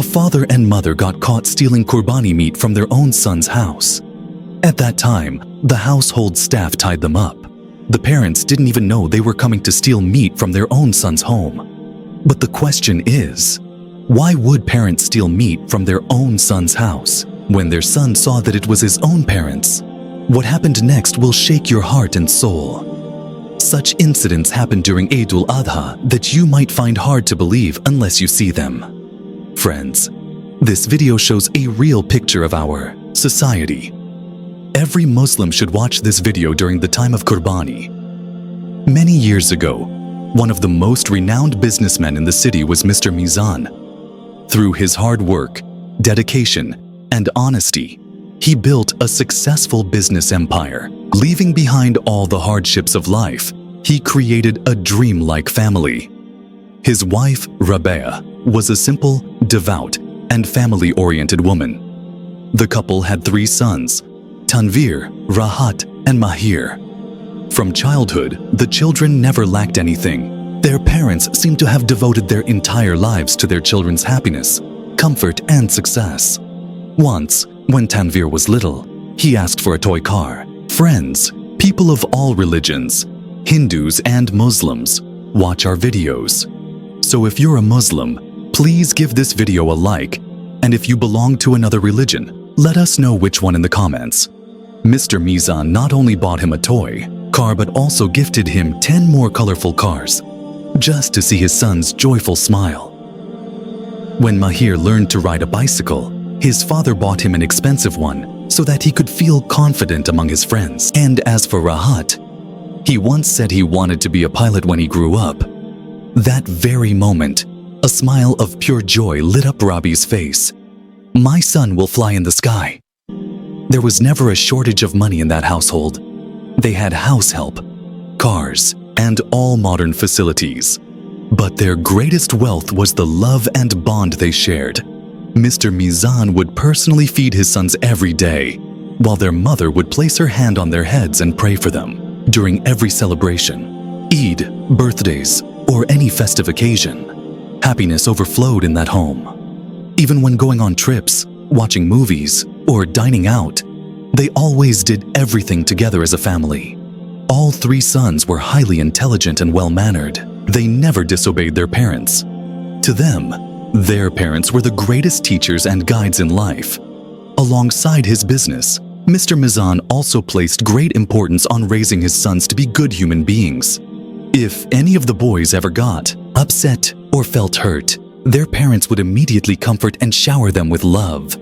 A father and mother got caught stealing qurbani meat from their own son's house. At that time, the household staff tied them up. The parents didn't even know they were coming to steal meat from their own son's home. But the question is, why would parents steal meat from their own son's house when their son saw that it was his own parents? What happened next will shake your heart and soul. Such incidents happen during Eid al-Adha that you might find hard to believe unless you see them. Friends, this video shows a real picture of our society. Every Muslim should watch this video during the time of Qurbani. Many years ago, one of the most renowned businessmen in the city was Mr. Mizan. Through his hard work, dedication, and honesty, he built a successful business empire. Leaving behind all the hardships of life, he created a dream-like family. His wife, Rabea, was a simple, devout, and family-oriented woman. The couple had 3 sons, Tanvir, Rahat, and Mahir. From childhood, the children never lacked anything. Their parents seemed to have devoted their entire lives to their children's happiness, comfort, and success. Once, when Tanvir was little, he asked for a toy car. Friends, people of all religions, Hindus and Muslims, watch our videos. So if you're a Muslim, please give this video a like, and if you belong to another religion, let us know which one in the comments. Mr. Mizan not only bought him a toy car but also gifted him 10 more colorful cars, just to see his son's joyful smile. When Mahir learned to ride a bicycle, his father bought him an expensive one so that he could feel confident among his friends. And as for Rahat, he once said he wanted to be a pilot when he grew up. That very moment, a smile of pure joy lit up Rabi's face. My son will fly in the sky. There was never a shortage of money in that household. They had house help, cars, and all modern facilities. But their greatest wealth was the love and bond they shared. Mr. Mizan would personally feed his sons every day, while their mother would place her hand on their heads and pray for them during every celebration. Eid, birthdays, or any festive occasion, happiness overflowed in that home. Even when going on trips, watching movies, or dining out, they always did everything together as a family. All 3 sons were highly intelligent and well-mannered. They never disobeyed their parents. To them, their parents were the greatest teachers and guides in life. Alongside his business, Mr. Mizan also placed great importance on raising his sons to be good human beings. If any of the boys ever got upset or felt hurt, their parents would immediately comfort and shower them with love.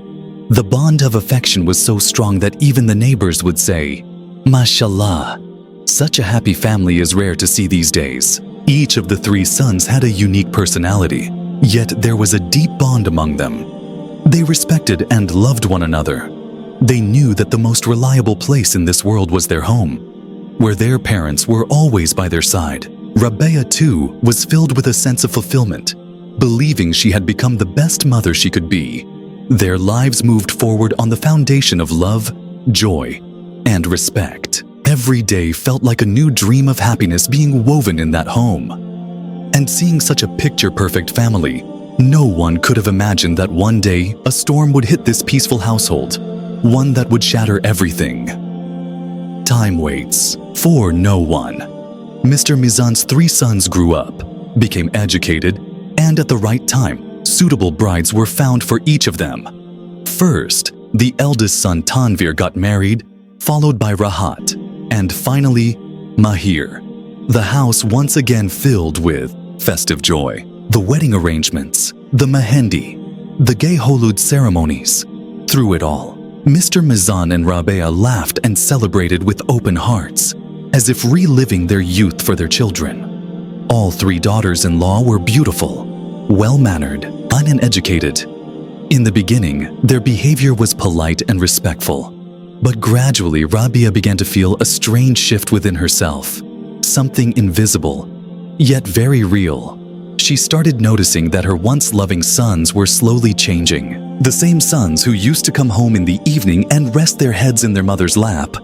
The bond of affection was so strong that even the neighbors would say, "Mashallah." Such a happy family is rare to see these days. Each of the 3 sons had a unique personality, yet there was a deep bond among them. They respected and loved one another. They knew that the most reliable place in this world was their home, where their parents were always by their side. Rabea, too, was filled with a sense of fulfillment, believing she had become the best mother she could be. Their lives moved forward on the foundation of love, joy, and respect. Every day felt like a new dream of happiness being woven in that home. And seeing such a picture-perfect family, no one could have imagined that one day a storm would hit this peaceful household, one that would shatter everything. Time waits for no one. Mr. Mizan's 3 sons grew up, became educated, and at the right time, suitable brides were found for each of them. First, the eldest son Tanvir got married, followed by Rahat, and finally, Mahir. The house once again filled with festive joy. The wedding arrangements, the mehendi, the gay holud ceremonies. Through it all, Mr. Mizan and Rabea laughed and celebrated with open hearts, as if reliving their youth for their children. All 3 daughters-in-law were beautiful, well-mannered, uneducated. In the beginning, their behavior was polite and respectful. But gradually, Rabea began to feel a strange shift within herself, something invisible, yet very real. She started noticing that her once loving sons were slowly changing. The same sons who used to come home in the evening and rest their heads in their mother's lap,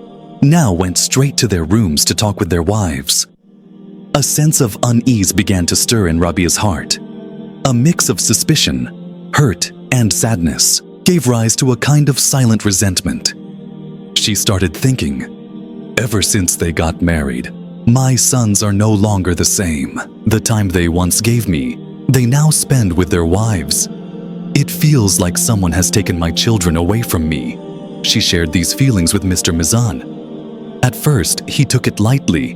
now went straight to their rooms to talk with their wives. A sense of unease began to stir in Rabia's heart. A mix of suspicion, hurt, and sadness gave rise to a kind of silent resentment. She started thinking, ever since they got married, my sons are no longer the same. The time they once gave me, they now spend with their wives. It feels like someone has taken my children away from me. She shared these feelings with Mr. Mizan. At first, he took it lightly,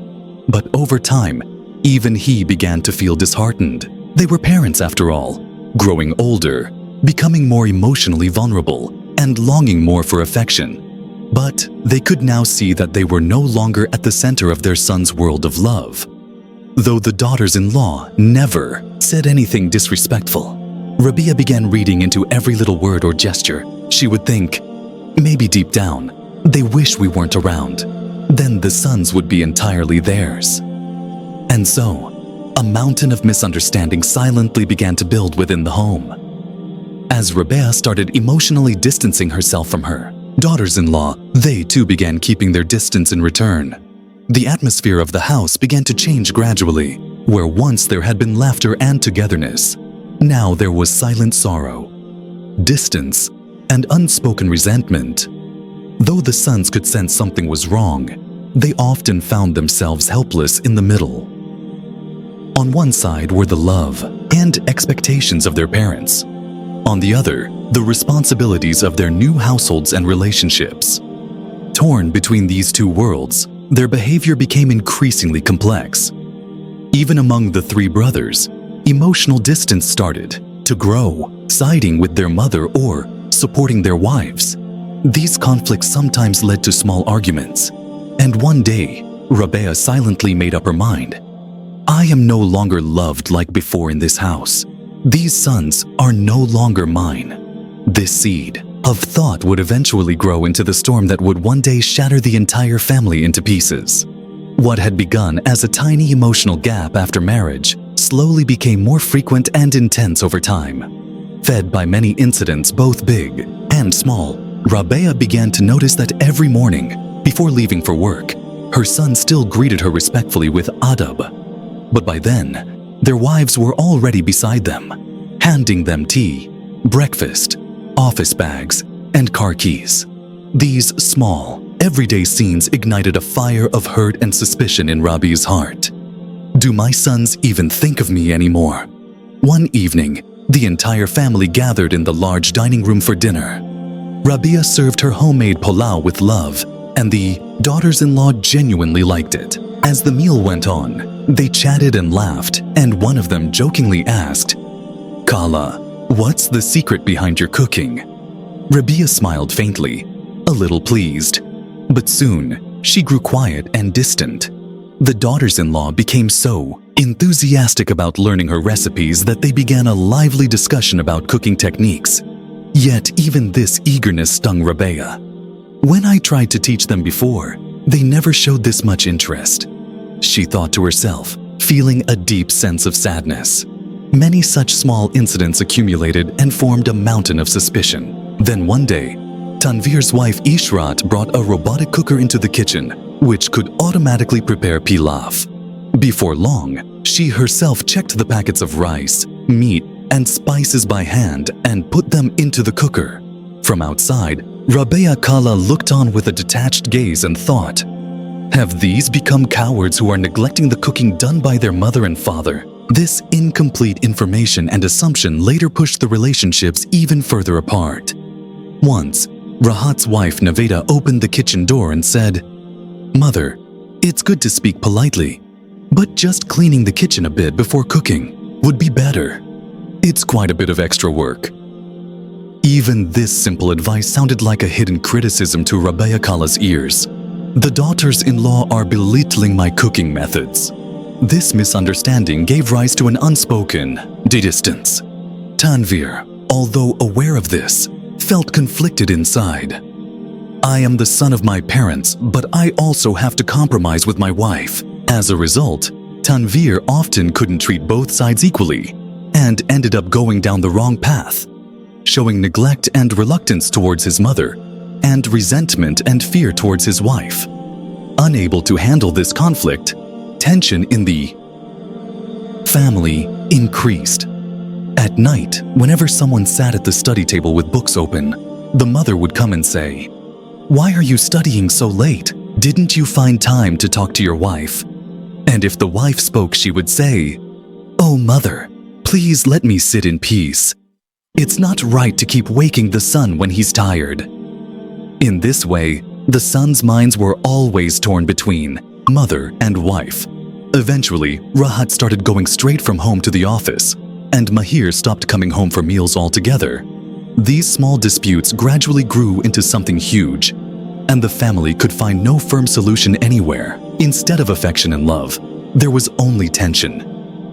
but over time, even he began to feel disheartened. They were parents after all, growing older, becoming more emotionally vulnerable, and longing more for affection. But they could now see that they were no longer at the center of their son's world of love. Though the daughters-in-law never said anything disrespectful, Rabia began reading into every little word or gesture. She would think, maybe deep down, they wish we weren't around. Then the sons would be entirely theirs. And so, a mountain of misunderstanding silently began to build within the home. As Rabia started emotionally distancing herself from her daughters-in-law, they too began keeping their distance in return. The atmosphere of the house began to change gradually. Where once there had been laughter and togetherness, now there was silent sorrow, distance, and unspoken resentment. Though the sons could sense something was wrong, they often found themselves helpless in the middle. On one side were the love and expectations of their parents. On the other, the responsibilities of their new households and relationships. Torn between these two worlds, their behavior became increasingly complex. Even among the three brothers, emotional distance started to grow, siding with their mother or supporting their wives. These conflicts sometimes led to small arguments, and one day, Rabia silently made up her mind. I am no longer loved like before in this house. These sons are no longer mine. This seed of thought would eventually grow into the storm that would one day shatter the entire family into pieces. What had begun as a tiny emotional gap after marriage slowly became more frequent and intense over time. Fed by many incidents, both big and small, Rabia began to notice that every morning, before leaving for work, her son still greeted her respectfully with adab. But by then, their wives were already beside them, handing them tea, breakfast, office bags, and car keys. These small, everyday scenes ignited a fire of hurt and suspicion in Rabia's heart. Do my sons even think of me anymore? One evening, the entire family gathered in the large dining room for dinner. Rabia served her homemade pulao with love, and the daughters-in-law genuinely liked it. As the meal went on, they chatted and laughed, and one of them jokingly asked, Kala, what's the secret behind your cooking? Rabia smiled faintly, a little pleased. But soon, she grew quiet and distant. The daughters-in-law became so enthusiastic about learning her recipes that they began a lively discussion about cooking techniques. Yet even this eagerness stung Rabia. When I tried to teach them before, they never showed this much interest. She thought to herself, feeling a deep sense of sadness. Many such small incidents accumulated and formed a mountain of suspicion. Then one day, Tanvir's wife Ishrat brought a robotic cooker into the kitchen, which could automatically prepare pilaf. Before long, she herself checked the packets of rice, meat, and spices by hand and put them into the cooker. From outside, Rabia Kala looked on with a detached gaze and thought, have these become cowards who are neglecting the cooking done by their mother and father? This incomplete information and assumption later pushed the relationships even further apart. Once, Rahat's wife Naveda opened the kitchen door and said, Mother, it's good to speak politely, but just cleaning the kitchen a bit before cooking would be better. It's quite a bit of extra work. Even this simple advice sounded like a hidden criticism to Rabia Kala's ears. The daughters-in-law are belittling my cooking methods. This misunderstanding gave rise to an unspoken distance. Tanvir, although aware of this, felt conflicted inside. I am the son of my parents, but I also have to compromise with my wife. As a result, Tanvir often couldn't treat both sides equally and ended up going down the wrong path, showing neglect and reluctance towards his mother and resentment and fear towards his wife. Unable to handle this conflict, tension in the family increased. At night, whenever someone sat at the study table with books open, the mother would come and say, "Why are you studying so late? Didn't you find time to talk to your wife?" And if the wife spoke, she would say, "Oh, mother, please let me sit in peace. It's not right to keep waking the son when he's tired." In this way, the sons' minds were always torn between mother and wife. Eventually, Rahat started going straight from home to the office, and Mahir stopped coming home for meals altogether. These small disputes gradually grew into something huge, and the family could find no firm solution anywhere. Instead of affection and love, there was only tension,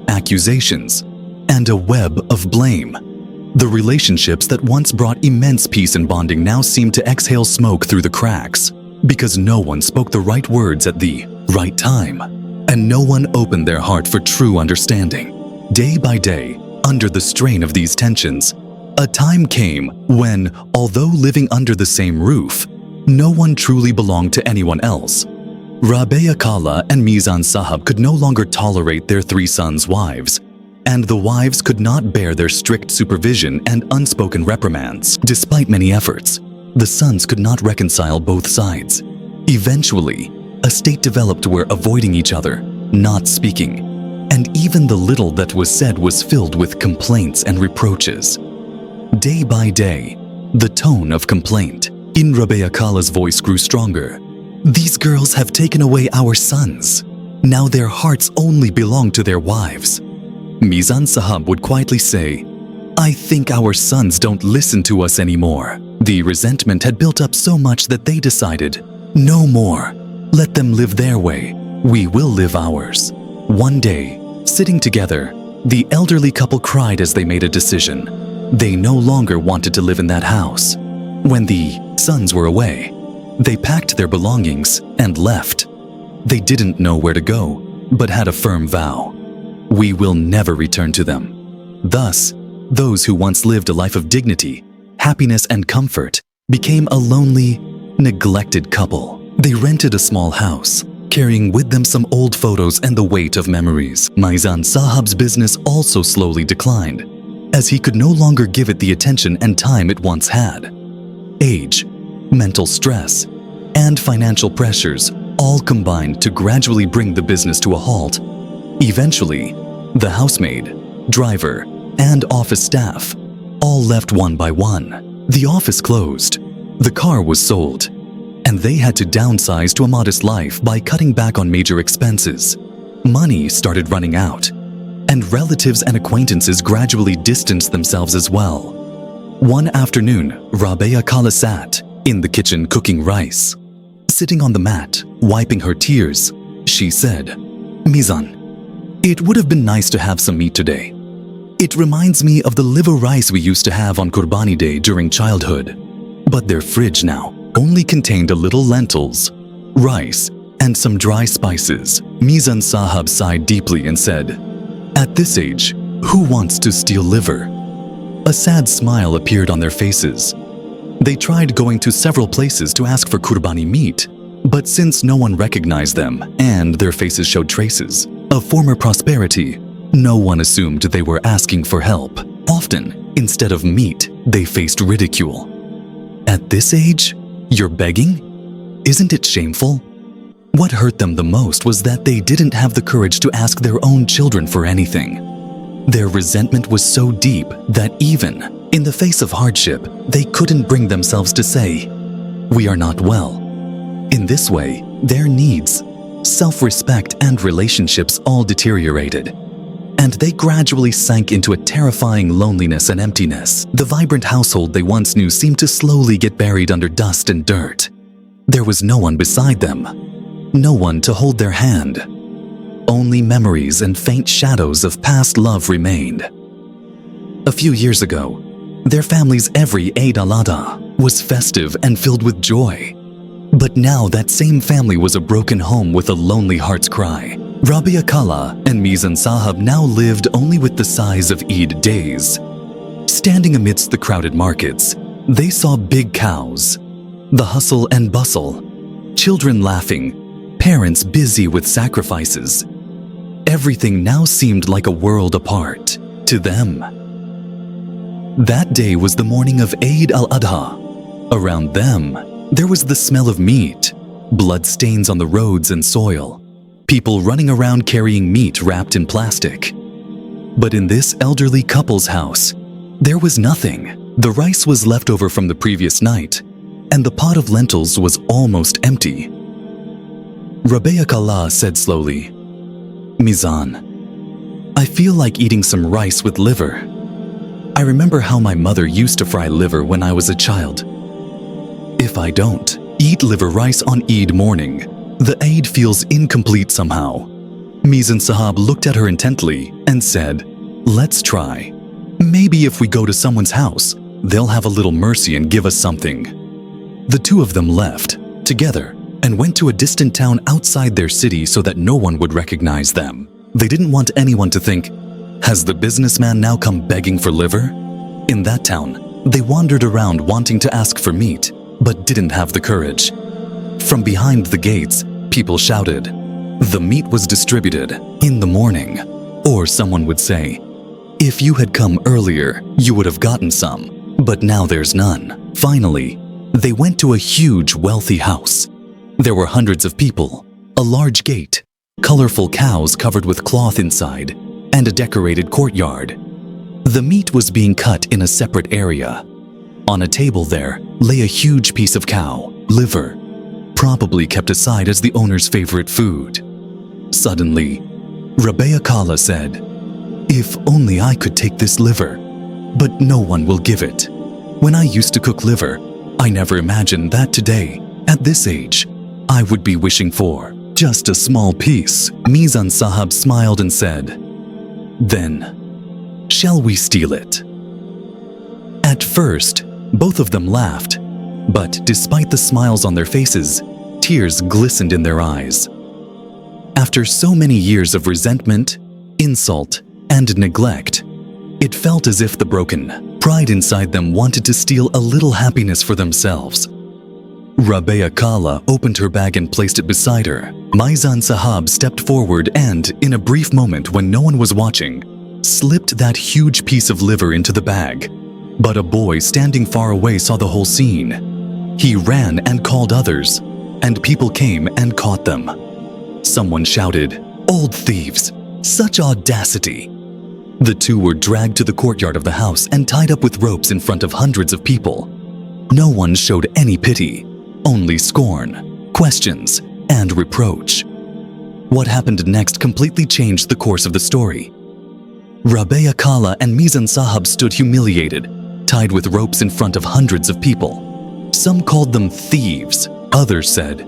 accusations, and a web of blame. The relationships that once brought immense peace and bonding now seemed to exhale smoke through the cracks, because no one spoke the right words at the right time, and no one opened their heart for true understanding. Day by day, under the strain of these tensions, a time came when, although living under the same roof, no one truly belonged to anyone else. Rabea Kala and Mizan Sahab could no longer tolerate their three sons' wives, and the wives could not bear their strict supervision and unspoken reprimands. Despite many efforts, the sons could not reconcile both sides. Eventually, a state developed where avoiding each other, not speaking, and even the little that was said was filled with complaints and reproaches. Day by day, the tone of complaint in Rabea Kala's voice grew stronger. "These girls have taken away our sons. Now their hearts only belong to their wives." Mizan Sahab would quietly say, "I think our sons don't listen to us anymore." The resentment had built up so much that they decided, "No more. Let them live their way. We will live ours." One day, sitting together, the elderly couple cried as they made a decision. They no longer wanted to live in that house. When the sons were away, they packed their belongings and left. They didn't know where to go, but had a firm vow: "We will never return to them." Thus, those who once lived a life of dignity, happiness, and comfort became a lonely, neglected couple. They rented a small house, carrying with them some old photos and the weight of memories. Mizan Sahab's business also slowly declined, as he could no longer give it the attention and time it once had. Age, mental stress, and financial pressures all combined to gradually bring the business to a halt. Eventually, the housemaid, driver, and office staff all left one by one. The office closed, the car was sold, and they had to downsize to a modest life by cutting back on major expenses. Money started running out, and relatives and acquaintances gradually distanced themselves as well. One afternoon, Rabea Kala sat in the kitchen cooking rice. Sitting on the mat, wiping her tears, she said, "Mizan, it would have been nice to have some meat today. It reminds me of the liver rice we used to have on Qurbani Day during childhood. But their fridge now only contained a little lentils, rice, and some dry spices." Mizan Sahab sighed deeply and said, "At this age, who wants to steal liver?" A sad smile appeared on their faces. They tried going to several places to ask for Qurbani meat, but since no one recognized them and their faces showed traces of former prosperity, no one assumed they were asking for help. Often, instead of meat, they faced ridicule. "At this age, you're begging? Isn't it shameful?" What hurt them the most was that they didn't have the courage to ask their own children for anything. Their resentment was so deep that even in the face of hardship, they couldn't bring themselves to say, "We are not well." In this way, their needs, self-respect, and relationships all deteriorated, and they gradually sank into a terrifying loneliness and emptiness. The vibrant household they once knew seemed to slowly get buried under dust and dirt. There was no one beside them, no one to hold their hand. Only memories and faint shadows of past love remained. A few years ago, their family's every Eid al-Adha was festive and filled with joy. But now that same family was a broken home with a lonely heart's cry. Rabea Kala and Mizan Sahab now lived only with the sighs of Eid days. Standing amidst the crowded markets, they saw big cows, the hustle and bustle, children laughing, parents busy with sacrifices. Everything now seemed like a world apart to them. That day was the morning of Eid al-Adha. Around them, there was the smell of meat, blood stains on the roads and soil, people running around carrying meat wrapped in plastic. But in this elderly couple's house, there was nothing. The rice was left over from the previous night, and the pot of lentils was almost empty. Rabea Kala said slowly, "Mizan, I feel like eating some rice with liver. I remember how my mother used to fry liver when I was a child. If I don't eat liver rice on Eid morning, the Eid feels incomplete somehow." Mizan Sahab looked at her intently and said, "Let's try. Maybe if we go to someone's house, they'll have a little mercy and give us something." The two of them left together and went to a distant town outside their city so that no one would recognize them. They didn't want anyone to think, "Has the businessman now come begging for liver?" In that town, they wandered around wanting to ask for meat, but didn't have the courage. From behind the gates, people shouted. The meat was distributed in the morning, or someone would say, "If you had come earlier, you would have gotten some, but now there's none." Finally, they went to a huge, wealthy house. There were hundreds of people, a large gate, colorful cows covered with cloth inside, and a decorated courtyard. The meat was being cut in a separate area. On a table there lay a huge piece of cow, liver, probably kept aside as the owner's favorite food. Suddenly, Rabea Kala said, "If only I could take this liver, but no one will give it. When I used to cook liver, I never imagined that today, at this age, I would be wishing for just a small piece." Mizan Sahab smiled and said, "Then, shall we steal it?" At first, both of them laughed, but despite the smiles on their faces, tears glistened in their eyes. After so many years of resentment, insult, and neglect, it felt as if the broken pride inside them wanted to steal a little happiness for themselves. Rabea Kala opened her bag and placed it beside her. Mizan Sahab stepped forward and, in a brief moment when no one was watching, slipped that huge piece of liver into the bag. But a boy standing far away saw the whole scene. He ran and called others, and people came and caught them. Someone shouted, "Old thieves! Such audacity!" The two were dragged to the courtyard of the house and tied up with ropes in front of hundreds of people. No one showed any pity, only scorn, questions, and reproach. What happened next completely changed the course of the story. Rabea Kala and Mizan Sahab stood humiliated, tied with ropes in front of hundreds of people. Some called them thieves, others said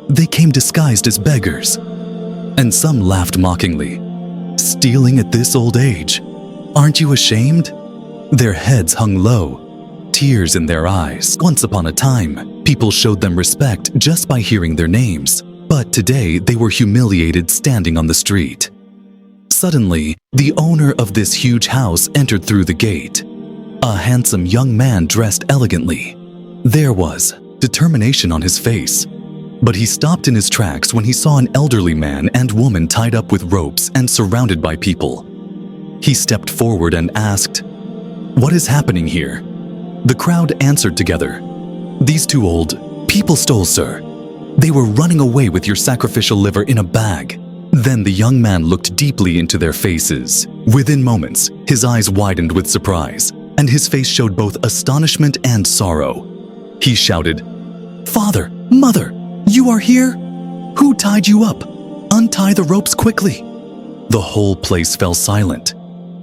they came disguised as beggars, and some laughed mockingly. "Stealing at this old age? Aren't you ashamed?" Their heads hung low, tears in their eyes. Once upon a time, people showed them respect just by hearing their names, but today they were humiliated standing on the street. Suddenly, the owner of this huge house entered through the gate. A handsome young man dressed elegantly. There was determination on his face, but he stopped in his tracks when he saw an elderly man and woman tied up with ropes and surrounded by people. He stepped forward and asked, "What is happening here?" The crowd answered together, "These two old people stole, sir. They were running away with your sacrificial liver in a bag." Then the young man looked deeply into their faces. Within moments, his eyes widened with surprise, and his face showed both astonishment and sorrow. He shouted, "Father, Mother, you are here? Who tied you up? Untie the ropes quickly." The whole place fell silent.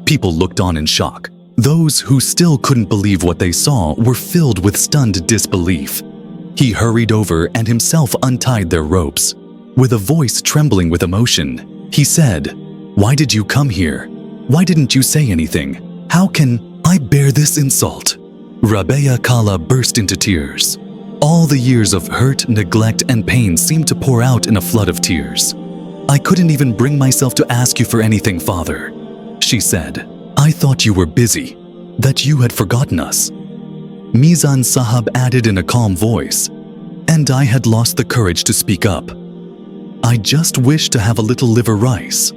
People looked on in shock. Those who still couldn't believe what they saw were filled with stunned disbelief. He hurried over and himself untied their ropes. With a voice trembling with emotion, he said, "Why did you come here? Why didn't you say anything? How can I bear this insult?" Rabea Kala burst into tears. All the years of hurt, neglect, and pain seemed to pour out in a flood of tears. "I couldn't even bring myself to ask you for anything, Father," she said. "I thought you were busy, that you had forgotten us." Mizan Sahab added in a calm voice, "And I had lost the courage to speak up. I just wished to have a little liver rice."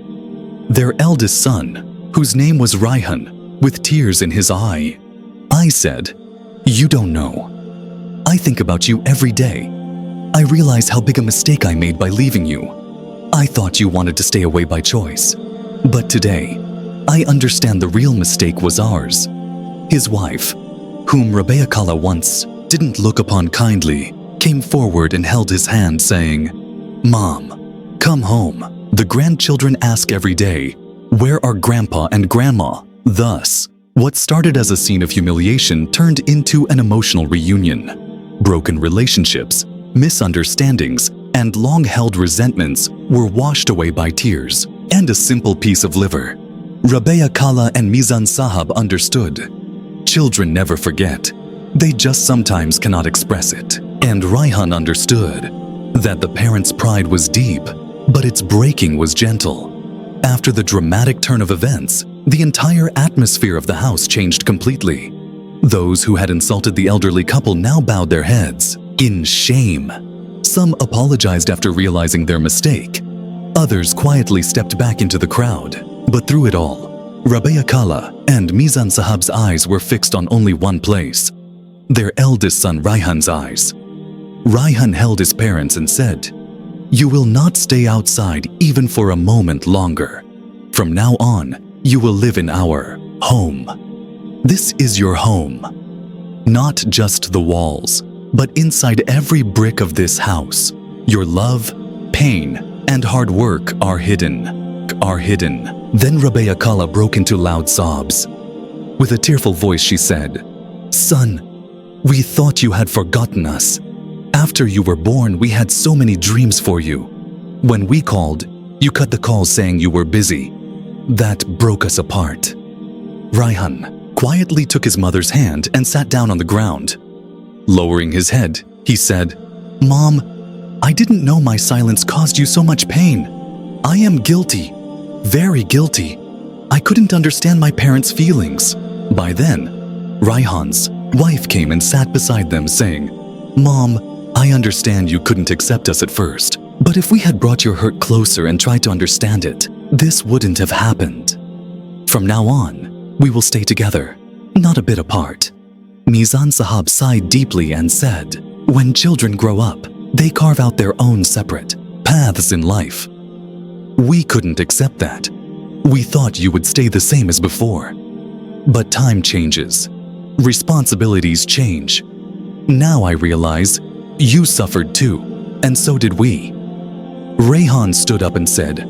Their eldest son, whose name was Raihan, with tears in his eye, I said, "You don't know. I think about you every day. I realize how big a mistake I made by leaving you. I thought you wanted to stay away by choice. But today, I understand the real mistake was ours." His wife, whom Rabea once didn't look upon kindly, came forward and held his hand, saying, "Mom, come home." The grandchildren ask every day, "Where are Grandpa and Grandma?" Thus, what started as a scene of humiliation turned into an emotional reunion. Broken relationships, misunderstandings, and long-held resentments were washed away by tears and a simple piece of liver. Rabea Kala and Mizan Sahab understood. Children never forget. They just sometimes cannot express it. And Raihan understood that the parents' pride was deep, but its breaking was gentle. After the dramatic turn of events, the entire atmosphere of the house changed completely. Those who had insulted the elderly couple now bowed their heads in shame. Some apologized after realizing their mistake. Others quietly stepped back into the crowd. But through it all, Rabea Kala and Mizan Sahab's eyes were fixed on only one place: their eldest son Raihan's eyes. Raihan held his parents and said, "You will not stay outside even for a moment longer. From now on, you will live in our home. This is your home. Not just the walls, but inside every brick of this house, your love, pain, and hard work are hidden. Then Rabea Kala broke into loud sobs. With a tearful voice she said, "Son, we thought you had forgotten us. After you were born, we had so many dreams for you. When we called, you cut the call saying you were busy. That broke us apart." Raihan quietly took his mother's hand and sat down on the ground. Lowering his head, he said, "Mom, I didn't know my silence caused you so much pain. I am guilty, very guilty. I couldn't understand my parents' feelings." By then, Raihan's wife came and sat beside them, saying, "Mom, I understand you couldn't accept us at first, but if we had brought your hurt closer and tried to understand it, this wouldn't have happened. From now on, we will stay together, not a bit apart." Mizan Sahab sighed deeply and said, "When children grow up, they carve out their own separate paths in life. We couldn't accept that. We thought you would stay the same as before. But time changes. Responsibilities change. Now I realize you suffered too, and so did we." Raihan stood up and said,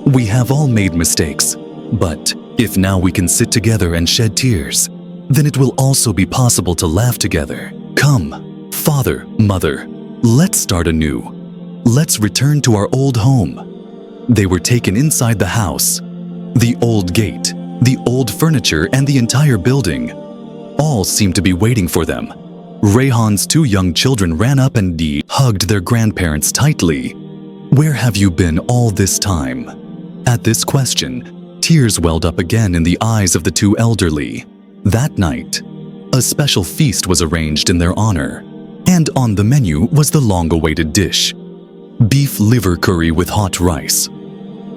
"We have all made mistakes, but if now we can sit together and shed tears, then it will also be possible to laugh together. Come, father, mother, let's start anew. Let's return to our old home." They were taken inside the house. The old gate, the old furniture, and the entire building all seemed to be waiting for them. Raihan's two young children ran up and hugged their grandparents tightly. "Where have you been all this time?" At this question, tears welled up again in the eyes of the two elderly. That night, a special feast was arranged in their honor, and on the menu was the long-awaited dish: beef liver curry with hot rice.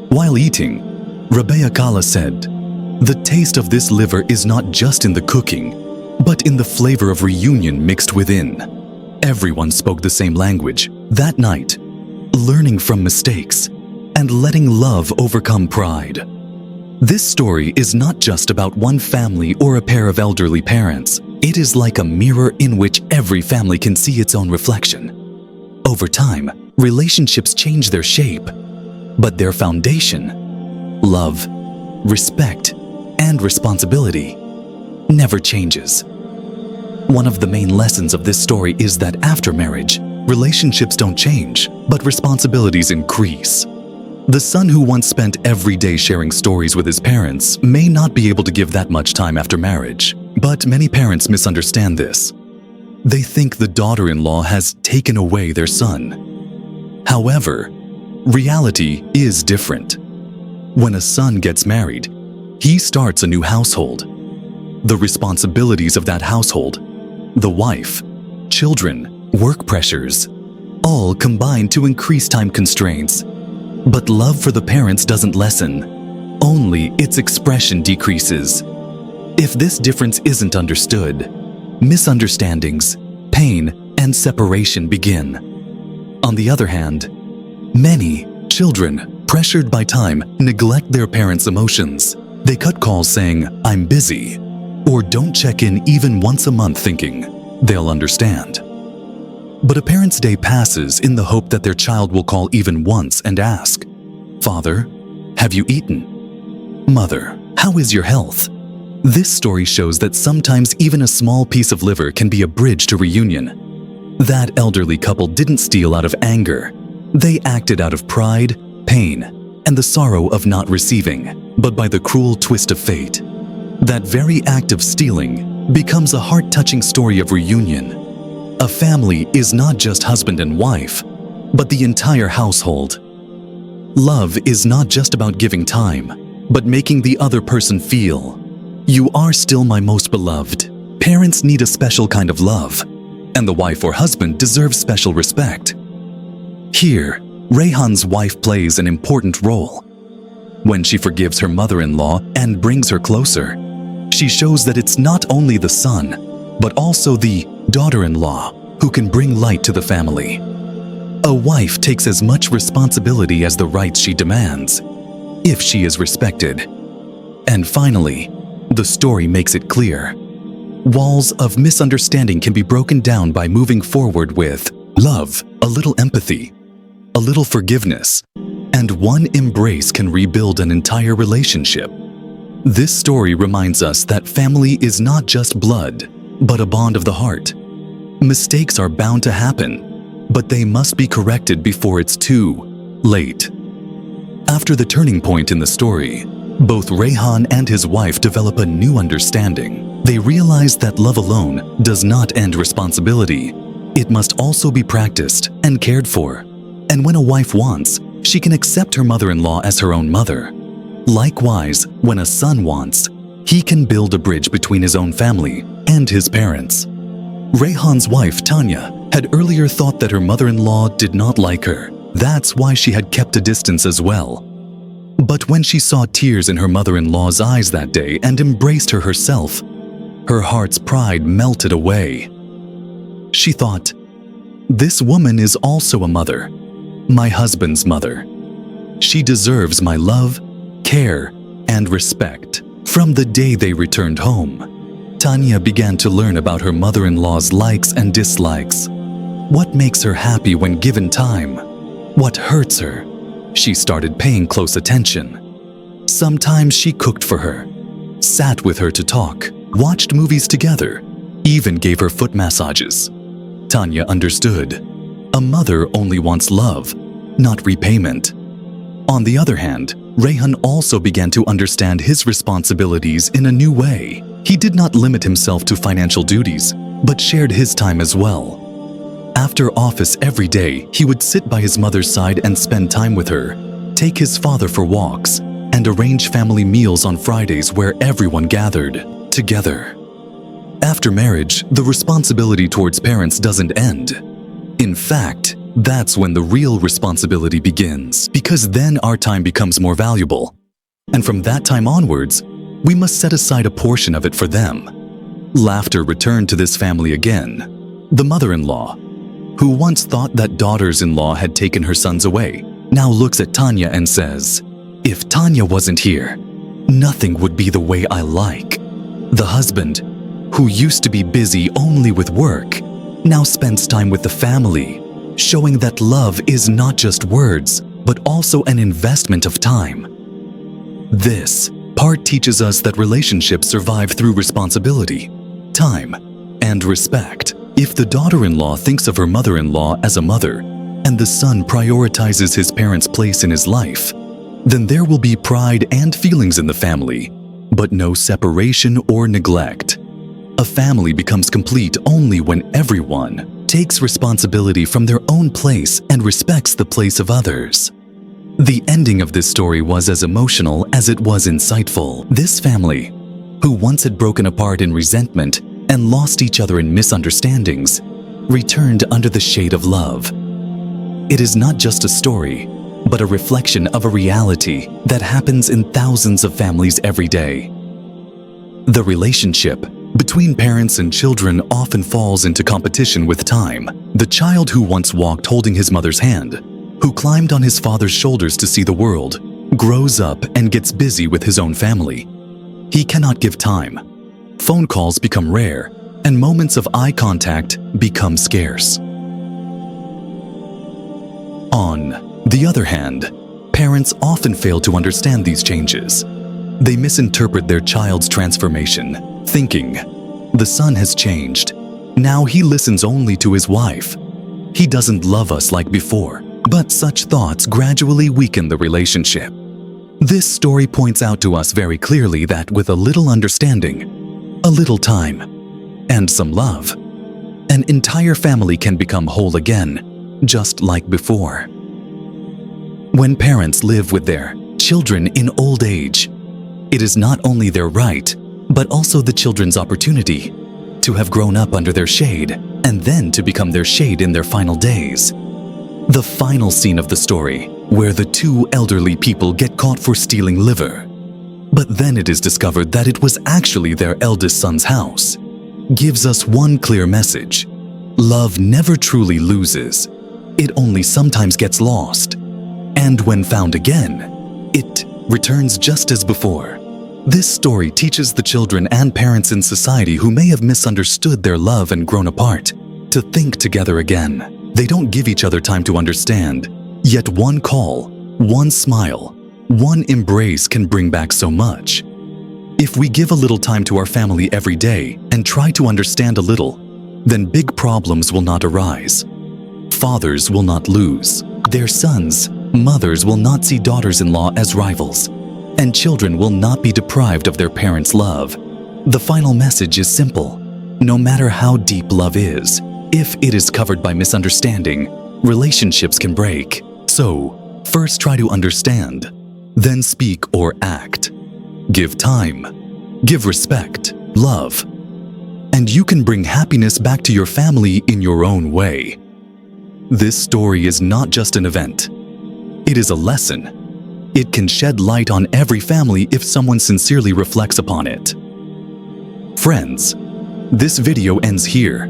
While eating, Rabea Kala said, "The taste of this liver is not just in the cooking, but in the flavor of reunion mixed within." Everyone spoke the same language that night, learning from mistakes and letting love overcome pride. This story is not just about one family or a pair of elderly parents. It is like a mirror in which every family can see its own reflection. Over time, relationships change their shape, but their foundation, love, respect, and responsibility, never changes. One of the main lessons of this story is that after marriage, relationships don't change, but responsibilities increase. The son who once spent every day sharing stories with his parents may not be able to give that much time after marriage, but many parents misunderstand this. They think the daughter-in-law has taken away their son. However, reality is different. When a son gets married, he starts a new household. The responsibilities of that household, the wife, children, work pressures, all combine to increase time constraints. But love for the parents doesn't lessen, only its expression decreases. If this difference isn't understood, misunderstandings, pain, and separation begin. On the other hand, many children, pressured by time, neglect their parents' emotions. They cut calls saying, "I'm busy," or don't check in even once a month thinking they'll understand. But a parent's day passes in the hope that their child will call even once and ask, "Father, have you eaten? Mother, how is your health?" This story shows that sometimes even a small piece of liver can be a bridge to reunion. That elderly couple didn't steal out of anger. They acted out of pride, pain, and the sorrow of not receiving, but by the cruel twist of fate. That very act of stealing becomes a heart-touching story of reunion. A family is not just husband and wife, but the entire household. Love is not just about giving time, but making the other person feel, "You are still my most beloved." Parents need a special kind of love, and the wife or husband deserves special respect. Here, Rayhan's wife plays an important role. When she forgives her mother-in-law and brings her closer, she shows that it's not only the son, but also the daughter-in-law who can bring light to the family. A wife takes as much responsibility as the rights she demands, if she is respected. And finally, the story makes it clear. Walls of misunderstanding can be broken down by moving forward with love, a little empathy, a little forgiveness, and one embrace can rebuild an entire relationship. This story reminds us that family is not just blood, but a bond of the heart. Mistakes are bound to happen, but they must be corrected before it's too late. After the turning point in the story, both Rayhan and his wife develop a new understanding. They realize that love alone does not end responsibility. It must also be practiced and cared for. And when a wife wants, she can accept her mother-in-law as her own mother. Likewise, when a son wants, he can build a bridge between his own family and his parents. Rayhan's wife, Tanya, had earlier thought that her mother-in-law did not like her. That's why she had kept a distance as well. But when she saw tears in her mother-in-law's eyes that day and embraced her herself, her heart's pride melted away. She thought, "This woman is also a mother, my husband's mother. She deserves my love, care, and respect." From the day they returned home, Tanya began to learn about her mother-in-law's likes and dislikes. What makes her happy when given time? What hurts her? She started paying close attention. Sometimes she cooked for her, sat with her to talk, watched movies together, even gave her foot massages. Tanya understood. A mother only wants love, not repayment. On the other hand, Rayhan also began to understand his responsibilities in a new way. He did not limit himself to financial duties, but shared his time as well. After office every day, he would sit by his mother's side and spend time with her, take his father for walks, and arrange family meals on Fridays where everyone gathered together. After marriage, the responsibility towards parents doesn't end. In fact, that's when the real responsibility begins, because then our time becomes more valuable. And from that time onwards, we must set aside a portion of it for them. Laughter returned to this family again. The mother-in-law, who once thought that daughters-in-law had taken her sons away, now looks at Tanya and says, "If Tanya wasn't here, nothing would be the way I like." The husband, who used to be busy only with work, now spends time with the family, showing that love is not just words, but also an investment of time. This part teaches us that relationships survive through responsibility, time, and respect. If the daughter-in-law thinks of her mother-in-law as a mother, and the son prioritizes his parents' place in his life, then there will be pride and feelings in the family, but no separation or neglect. A family becomes complete only when everyone takes responsibility from their own place and respects the place of others. The ending of this story was as emotional as it was insightful. This family, who once had broken apart in resentment and lost each other in misunderstandings, returned under the shade of love. It is not just a story, but a reflection of a reality that happens in thousands of families every day. The relationship between parents and children often falls into competition with time. The child who once walked holding his mother's hand, who climbed on his father's shoulders to see the world, grows up and gets busy with his own family. He cannot give time. Phone calls become rare, and moments of eye contact become scarce. On the other hand, parents often fail to understand these changes. They misinterpret their child's transformation, thinking, "The son has changed. Now he listens only to his wife. He doesn't love us like before." But such thoughts gradually weaken the relationship. This story points out to us very clearly that with a little understanding, a little time, and some love, an entire family can become whole again, just like before. When parents live with their children in old age, it is not only their right, but also the children's opportunity to have grown up under their shade and then to become their shade in their final days. The final scene of the story, where the two elderly people get caught for stealing liver, but then it is discovered that it was actually their eldest son's house, gives us one clear message. Love never truly loses. It only sometimes gets lost. And when found again, it returns just as before. This story teaches the children and parents in society who may have misunderstood their love and grown apart to think together again. They don't give each other time to understand, yet one call, one smile, one embrace can bring back so much. If we give a little time to our family every day and try to understand a little, then big problems will not arise. Fathers will not lose their sons, mothers will not see daughters-in-law as rivals, and children will not be deprived of their parents' love. The final message is simple. No matter how deep love is, if it is covered by misunderstanding, relationships can break. So, first try to understand, then speak or act. Give time, give respect, love, and you can bring happiness back to your family in your own way. This story is not just an event. It is a lesson. It can shed light on every family if someone sincerely reflects upon it. Friends, this video ends here.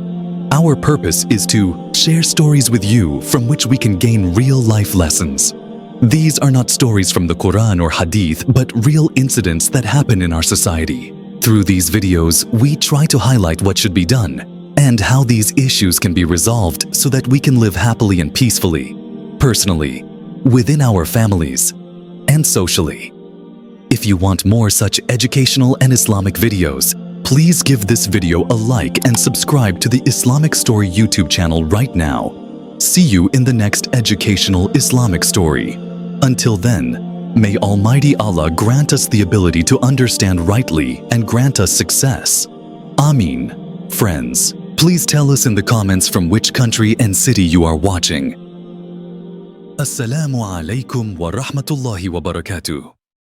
Our purpose is to share stories with you from which we can gain real-life lessons. These are not stories from the Quran or Hadith, but real incidents that happen in our society. Through these videos, we try to highlight what should be done and how these issues can be resolved so that we can live happily and peacefully, personally, within our families, and socially. If you want more such educational and Islamic videos, please give this video a like and subscribe to the Islamic Story YouTube channel right now. See you in the next educational Islamic story. Until then, may Almighty Allah grant us the ability to understand rightly and grant us success. Ameen. Friends, please tell us in the comments from which country and city you are watching. Assalamu alaikum wa rahmatullahi wa barakatuh.